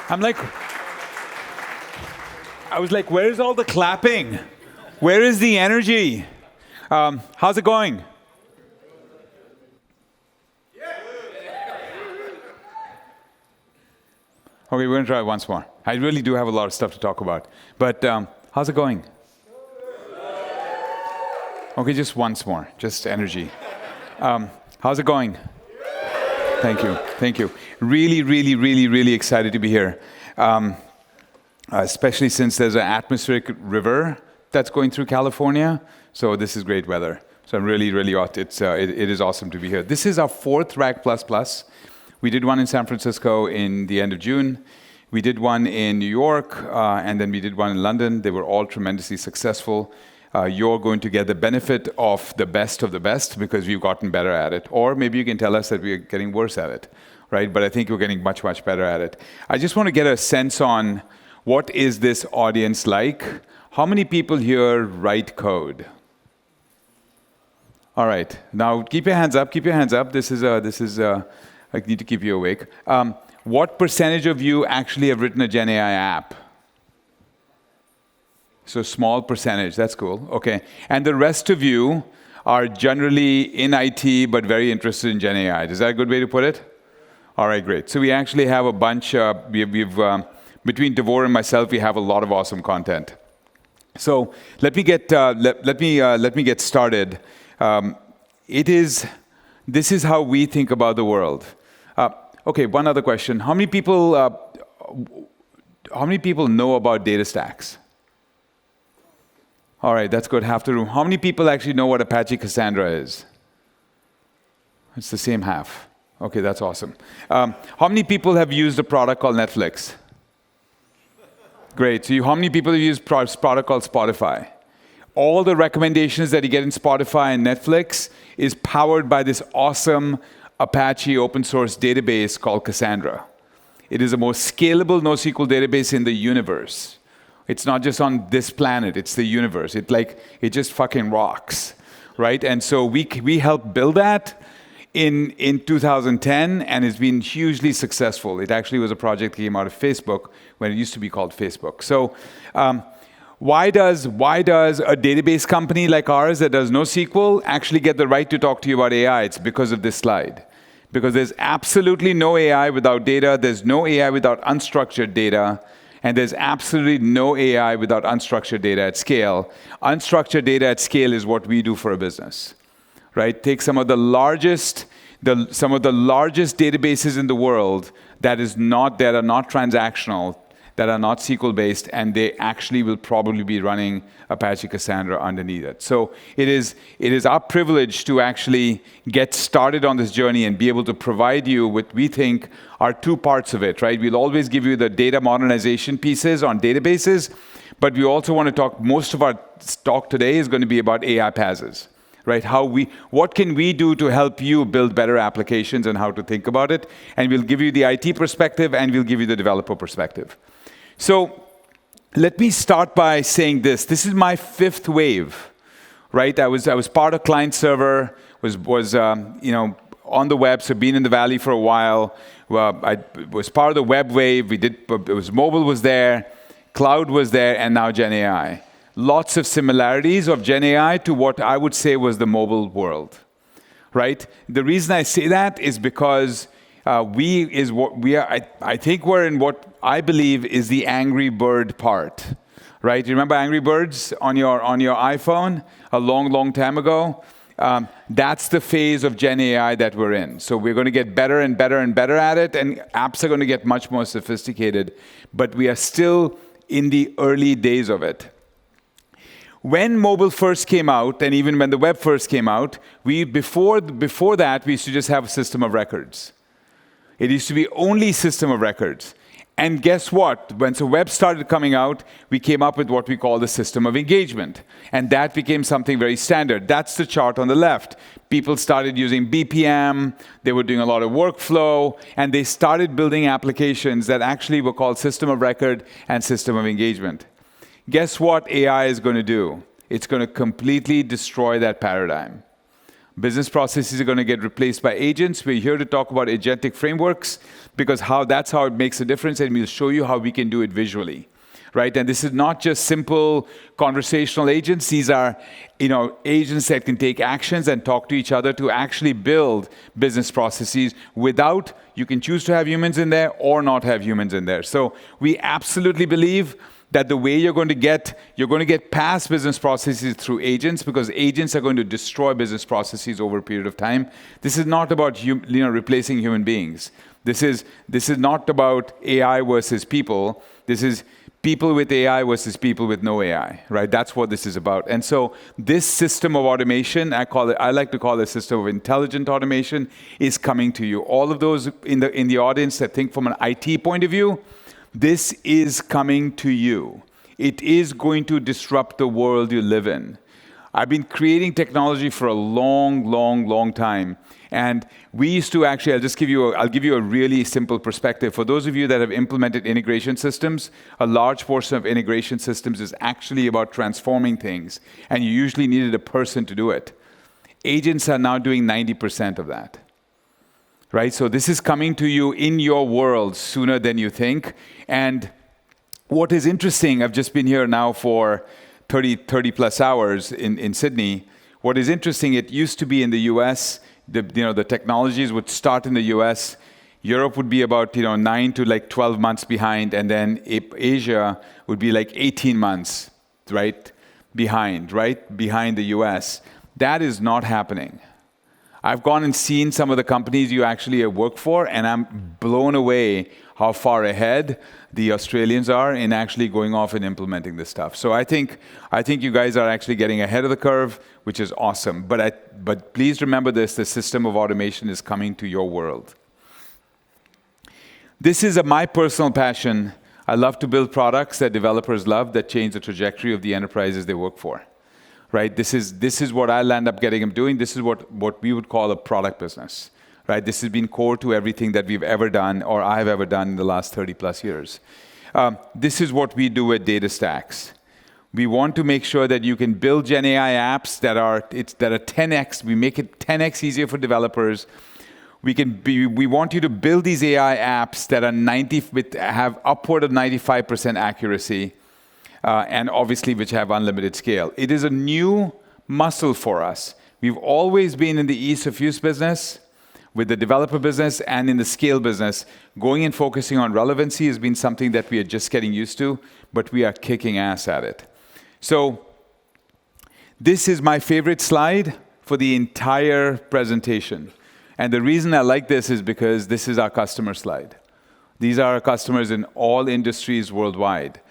I'm like, I was like, where's all the clapping? Where is the energy? How's it going? Okay, we're going to try it once more. I really do have a lot of stuff to talk about. But how's it going? Okay, just once more. Just energy. How's it going? Thank you. Thank you. Really, really, really, really excited to be here. Especially since there's an atmospheric river that's going through California. So this is great weather. So I'm really, really, it is awesome to be here. This is our 4th RAG++. We did one in San Francisco in the end of June. We did one in New York, and then we did one in London. They were all tremendously successful. You're going to get the benefit of the best because we've gotten better at it. Or maybe you can tell us that we're getting worse at it, right? But I think we're getting much, much better at it. I just want to get a sense on what is this audience like? How many people here write code? All right. Now keep your hands up. Keep your hands up. This is. I need to keep you awake. What percentage of you actually have written a Gen AI app? So small percentage. That's cool. Okay. And the rest of you are generally in IT but very interested in Gen AI. Is that a good way to put it? All right. Great. So we actually have a bunch. Between Devor and myself, we have a lot of awesome content. So let me get started. This is how we think about the world. Okay, one other question: How many people know about data stacks? All right, that's good. Half the room. How many people actually know what Apache Cassandra is? It's the same half. Okay, that's awesome. How many people have used a product called Netflix? Great. So how many people have used a product called Spotify? All the recommendations that you get in Spotify and Netflix is powered by this awesome Apache open source database called Cassandra. It is the most scalable NoSQL database in the universe. It's not just on this planet, it's the universe. It just fucking rocks, right? And so we helped build that in 2010, and it's been hugely successful. It actually was a project that came out of Facebook when it used to be called Facebook. So why does a database company like ours that does NoSQL actually get the right to talk to you about AI? It's because of this slide. Because there's absolutely no AI without data, there's no AI without unstructured data, and there's absolutely no AI without unstructured data at scale. Unstructured data at scale is what we do for a business. Right? Take some of the largest databases in the world that are not transactional, that are not SQL-based, and they actually will probably be running Apache Cassandra underneath it. So it is our privilege to actually get started on this journey and be able to provide you with, we think, are 2 parts of it, right? We'll always give you the data modernization pieces on databases, but we also want to talk, most of our talk today is going to be about AI PaaSes. Right? What can we do to help you build better applications and how to think about it? And we'll give you the IT perspective and we'll give you the developer perspective. So let me start by saying this. This is my 5th wave, right? I was part of client server, was on the web, so been in the valley for a while. I was part of the web wave. Mobile was there, cloud was there, and now Gen AI. Lots of similarities of Gen AI to what I would say was the mobile world, right? The reason I say that is because I think we're in what I believe is the Angry Bird part, right? You remember Angry Birds on your iPhone a long, long time ago? That's the phase of Gen AI that we're in. So we're going to get better and better and better at it, and apps are going to get much more sophisticated, but we are still in the early days of it. When mobile first came out, and even when the web first came out, before that, we used to just have a system of records. It used to be only system of records. And guess what? When the web started coming out, we came up with what we call the system of engagement. And that became something very standard. That's the chart on the left. People started using BPM, they were doing a lot of workflow, and they started building applications that actually were called system of record and system of engagement. Guess what AI is going to do? It's going to completely destroy that paradigm. Business processes are going to get replaced by agents. We're here to talk about agentic frameworks because that's how it makes a difference, and we'll show you how we can do it visually, right? And this is not just simple conversational agents. These are, agents that can take actions and talk to each other to actually build business processes without, you can choose to have humans in there or not have humans in there. So we absolutely believe that the way you're going to get past business processes through agents, because agents are going to destroy business processes over a period of time. This is not about replacing human beings. This is not about AI versus people. This is people with AI versus people with no AI, right? That's what this is about. And so this system of automation, I like to call it a system of intelligent automation, is coming to you. All of those in the audience that think from an IT point of view, this is coming to you. It is going to disrupt the world you live in. I've been creating technology for a long time. And we used to actually, I'll give you a really simple perspective. For those of you that have implemented integration systems, a large portion of integration systems is actually about transforming things. And you usually needed a person to do it. Agents are now doing 90% of that. Right? So this is coming to you in your world sooner than you think. And what is interesting, I've just been here now for 30 plus hours in Sydney. What is interesting, it used to be in the US, the technologies would start in the US. Europe would be about 9 to 12 months behind, and then Asia would be 18 months, right? Behind the US. That is not happening. I've gone and seen some of the companies you actually work for, and I'm blown away how far ahead the Australians are in actually going off and implementing this stuff. So I think you guys are actually getting ahead of the curve, which is awesome. But please remember this: the system of automation is coming to your world. This is my personal passion. I love to build products that developers love that change the trajectory of the enterprises they work for. Right? This is what I'll end up getting them doing. This is what we would call a product business. Right? This has been core to everything that we've ever done or I have ever done in the last 30 plus years. This is what we do at DataStax. We want to make sure that you can build Gen AI apps that are 10x. We make it 10x easier for developers. We want you to build these AI apps that are have upward of 95% accuracy. And obviously which have unlimited scale. It is a new muscle for us. We've always been in the ease of use business, with the developer business and in the scale business. Going and focusing on relevancy has been something that we are just getting used to, but we are kicking ass at it. So this is my favorite slide for the entire presentation. And the reason I like this is because this is our customer slide. These are our customers in all industries worldwide.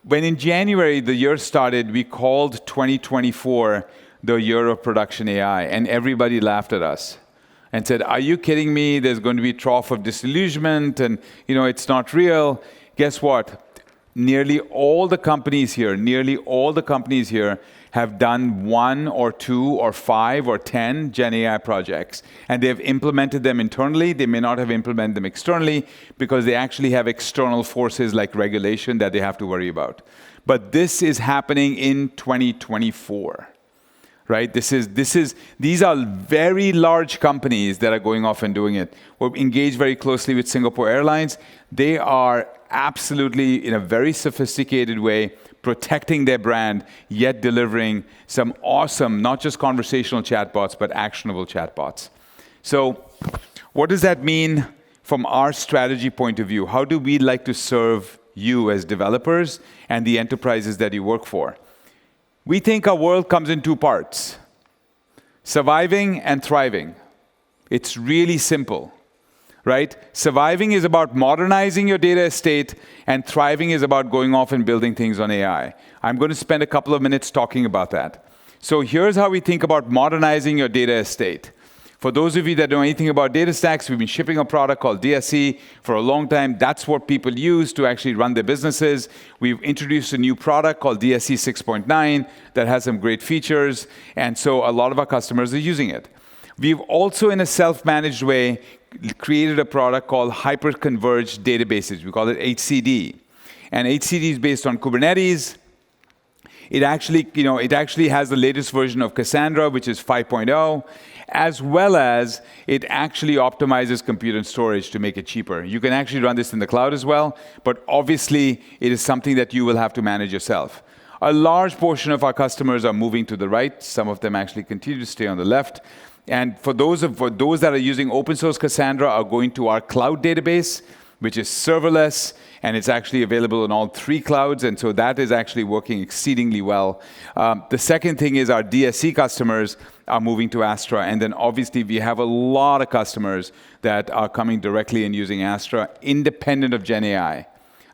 When in January the year started, we called 2024 the year of production AI, and everybody laughed at us and said, "Are you kidding me? There's going to be a trough of disillusionment, and it's not real." Guess what? Nearly all the companies here have done 1 or 2 or 5 or 10 Gen AI projects, and they've implemented them internally. They may not have implemented them externally because they actually have external forces like regulation that they have to worry about. But this is happening in 2024, right? These are very large companies that are going off and doing it. We're engaged very closely with Singapore Airlines. They are absolutely, in a very sophisticated way, protecting their brand, yet delivering some awesome, not just conversational chatbots, but actionable chatbots. So what does that mean from our strategy point of view? How do we like to serve you as developers and the enterprises that you work for? We think our world comes in 2 parts: surviving and thriving. It's really simple. Right? Surviving is about modernizing your data estate, and thriving is about going off and building things on AI. I'm going to spend a couple of minutes talking about that. So here's how we think about modernizing your data estate. For those of you that know anything about DataStax, we've been shipping a product called DSE for a long time. That's what people use to actually run their businesses. We've introduced a new product called DSE 6.9 that has some great features, and so a lot of our customers are using it. We've also, in a self-managed way, created a product called Hyper-Converged Databases. We call it HCD. And HCD is based on Kubernetes. It actually has the latest version of Cassandra, which is 5.0, as well as it actually optimizes compute and storage to make it cheaper. You can actually run this in the cloud as well, but obviously it is something that you will have to manage yourself. A large portion of our customers are moving to the right. Some of them actually continue to stay on the left. And for those that are using open source Cassandra are going to our cloud database, which is serverless, and it's actually available in all 3 clouds, and so that is actually working exceedingly well. The second thing is our DSC customers are moving to Astra, and then obviously we have a lot of customers that are coming directly and using Astra independent of GenAI.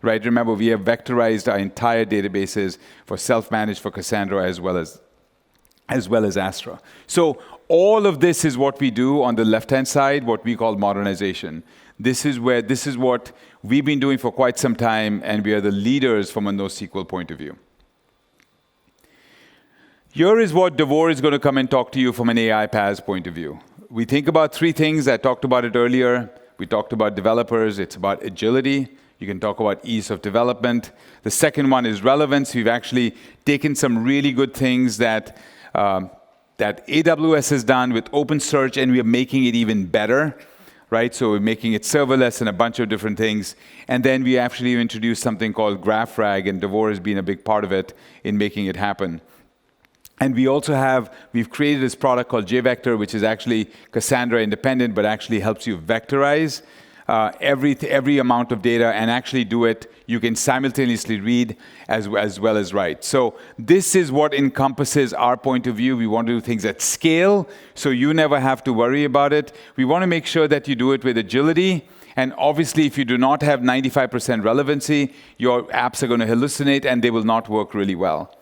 Right? Remember, we have vectorized our entire databases for self-managed for Cassandra as well as Astra. So all of this is what we do on the left-hand side, what we call modernization. This is what we've been doing for quite some time, and we are the leaders from a NoSQL point of view. Here is what Devor is going to come and talk to you from an AI PaaS point of view. We think about 3 things. I talked about it earlier. We talked about developers. It's about agility. You can talk about ease of development. The second one is relevance. We've actually taken some really good things that AWS has done with OpenSearch, and we are making it even better. Right? So we're making it serverless and a bunch of different things. And then we actually introduced something called GraphRag, and Devor has been a big part of it in making it happen. And we've created this product called JVector, which is actually Cassandra independent, but actually helps you vectorize every amount of data and actually do it. You can simultaneously read as well as write. So this is what encompasses our point of view. We want to do things at scale, so you never have to worry about it. We want to make sure that you do it with agility. And obviously, if you do not have 95% relevancy, your apps are going to hallucinate and they will not work really well.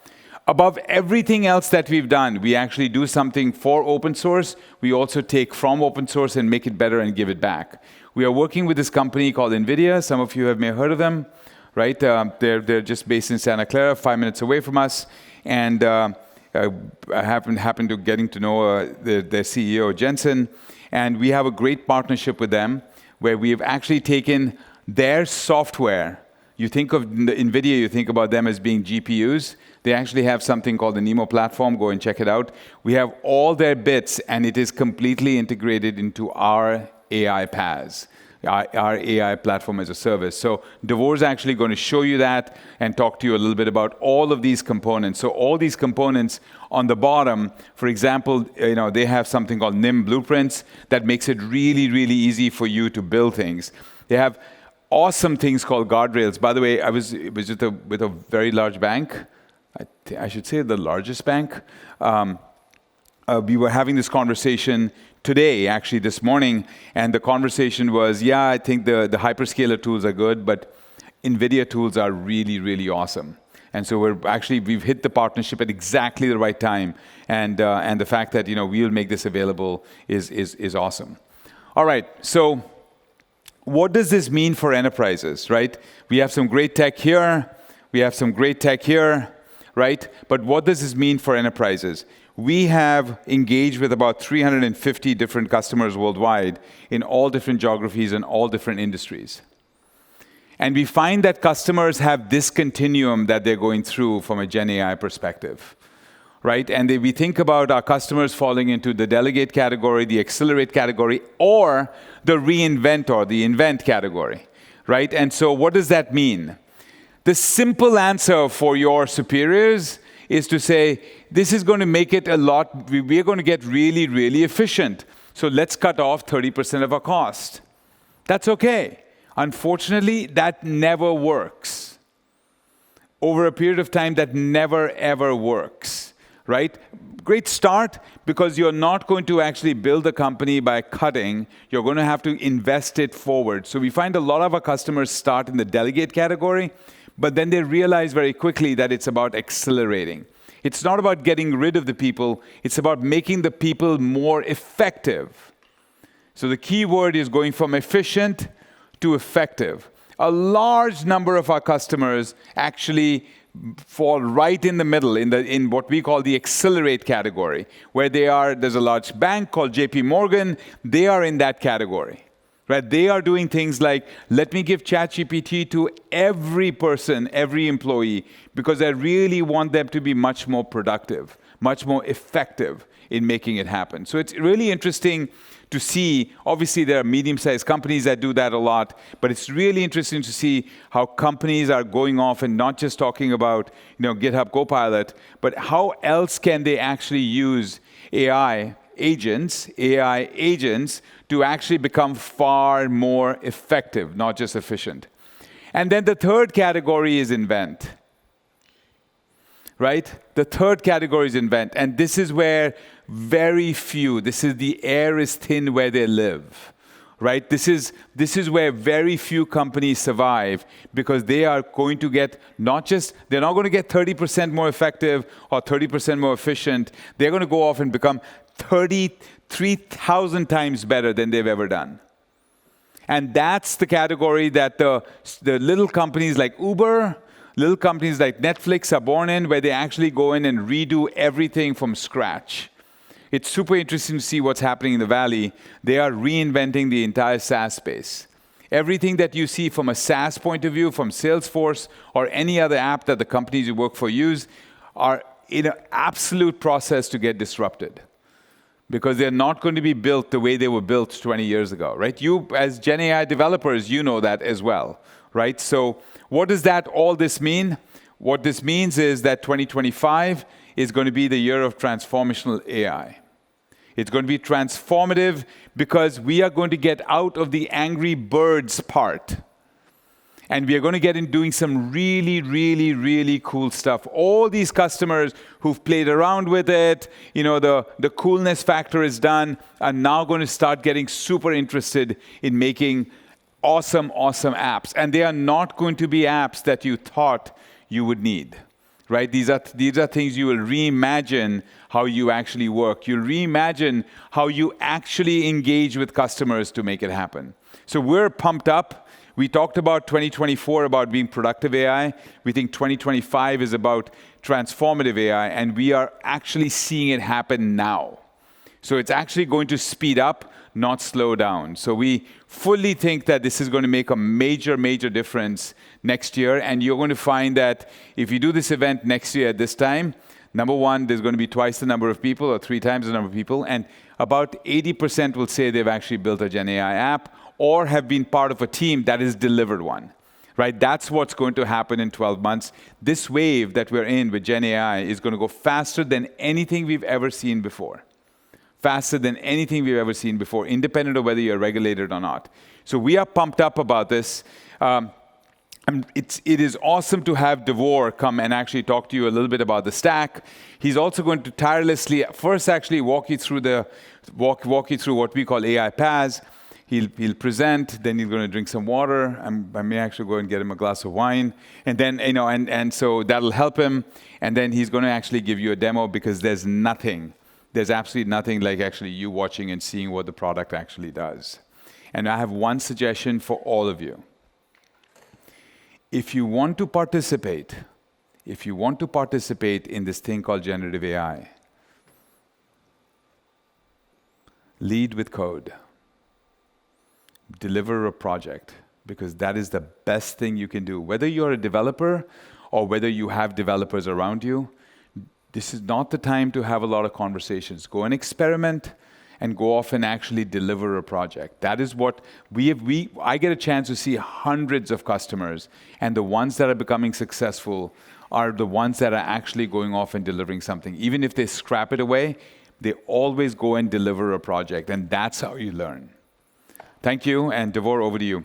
Above everything else that we've done, we actually do something for open source. We also take from open source and make it better and give it back. We are working with this company called NVIDIA. Some of you may have heard of them, right? They're just based in Santa Clara, 5 minutes away from us. And I happened to getting to know their CEO, Jensen. And we have a great partnership with them where we have actually taken their software. You think of NVIDIA, you think about them as being GPUs. They actually have something called the NeMo platform. Go and check it out. We have all their bits, and it is completely integrated into our AI PaaS, our AI platform as a service. So Devor is actually going to show you that and talk to you a little bit about all of these components. So all these components on the bottom, for example, they have something called NIM Blueprints that makes it really, really easy for you to build things. They have awesome things called guardrails. By the way, I was with a very large bank. I should say the largest bank. We were having this conversation today, actually this morning, and the conversation was, yeah, I think the hyperscaler tools are good, but NVIDIA tools are really, really awesome. And so we've hit the partnership at exactly the right time, and the fact that we'll make this available is awesome. All right, so what does this mean for enterprises, right? We have some great tech here, we have some great tech here, right? But what does this mean for enterprises? We have engaged with about 350 different customers worldwide in all different geographies and all different industries. And we find that customers have this continuum that they're going through from a Gen AI perspective, right? And we think about our customers falling into the delegate category, the accelerate category, or the reinvent or the invent category, right? And so what does that mean? The simple answer for your superiors is to say, this is going to make it we're going to get really, really efficient. So let's cut off 30% of our cost. That's okay. Unfortunately, that never works. Over a period of time, that never, ever works, right? Great start, because you're not going to actually build a company by cutting. You're going to have to invest it forward. So we find a lot of our customers start in the delegate category, but then they realize very quickly that it's about accelerating. It's not about getting rid of the people. It's about making the people more effective. So the key word is going from efficient to effective. A large number of our customers actually fall right in the middle, in what we call the accelerate category, where there's a large bank called JP Morgan. They are in that category. right? They are doing things like, let me give ChatGPT to every person, every employee, because I really want them to be much more productive, much more effective in making it happen. So it's really interesting to see. Obviously, there are medium-sized companies that do that a lot, but it's really interesting to see how companies are going off and not just talking about, GitHub Copilot, but how else can they actually use AI agents to actually become far more effective, not just efficient. And then the third category is invent. Right? The third category is invent. And this is where the air is thin where they live. Right? This is where very few companies survive, because they are going to get they're not going to get 30% more effective or 30% more efficient. They're going to go off and become 33,000 times better than they've ever done. And that's the category that the little companies like Uber, little companies like Netflix are born in, where they actually go in and redo everything from scratch. It's super interesting to see what's happening in the Valley. They are reinventing the entire SaaS space. Everything that you see from a SaaS point of view, from Salesforce or any other app that the companies you work for use, are in an absolute process to get disrupted, because they're not going to be built the way they were built 20 years ago, right? You, as Gen AI developers, you know that as well, right? So what does all this mean? What this means is that 2025 is going to be the year of transformational AI. It's going to be transformative because we are going to get out of the Angry Birds part. And we are going to get in doing some really, really, really cool stuff. All these customers who've played around with it, the coolness factor is done, are now going to start getting super interested in making awesome, awesome apps. And they are not going to be apps that you thought you would need. Right? These are things you will reimagine how you actually work. You'll reimagine how you actually engage with customers to make it happen. So we're pumped up. We talked about 2024 about being productive AI. We think 2025 is about transformative AI, and we are actually seeing it happen now. So it's actually going to speed up, not slow down. So we fully think that this is going to make a major, major difference next year. And you're going to find that if you do this event next year at this time, number one, there's going to be twice the number of people or 3 times the number of people. And about 80% will say they've actually built a Gen AI app or have been part of a team that has delivered one. Right? That's what's going to happen in 12 months. This wave that we're in with Gen AI is going to go faster than anything we've ever seen before. Faster than anything we've ever seen before, independent of whether you're regulated or not. So we are pumped up about this. It is awesome to have Devor come and actually talk to you a little bit about the stack. He's also going to tirelessly first actually walk you through what we call AI PaaS. He'll present, then he's going to drink some water. I may actually go and get him a glass of wine, and then and so that'll help him. And then he's going to actually give you a demo, because there's absolutely nothing like actually you watching and seeing what the product actually does. And I have one suggestion for all of you. If you want to participate in this thing called generative AI, lead with code. Deliver a project, because that is the best thing you can do. Whether you're a developer or whether you have developers around you, this is not the time to have a lot of conversations. Go and experiment and go off and actually deliver a project. That is what I get a chance to see hundreds of customers, and the ones that are becoming successful are the ones that are actually going off and delivering something. Even if they scrap it away, they always go and deliver a project, and that's how you learn. Thank you, and Devor, over to you.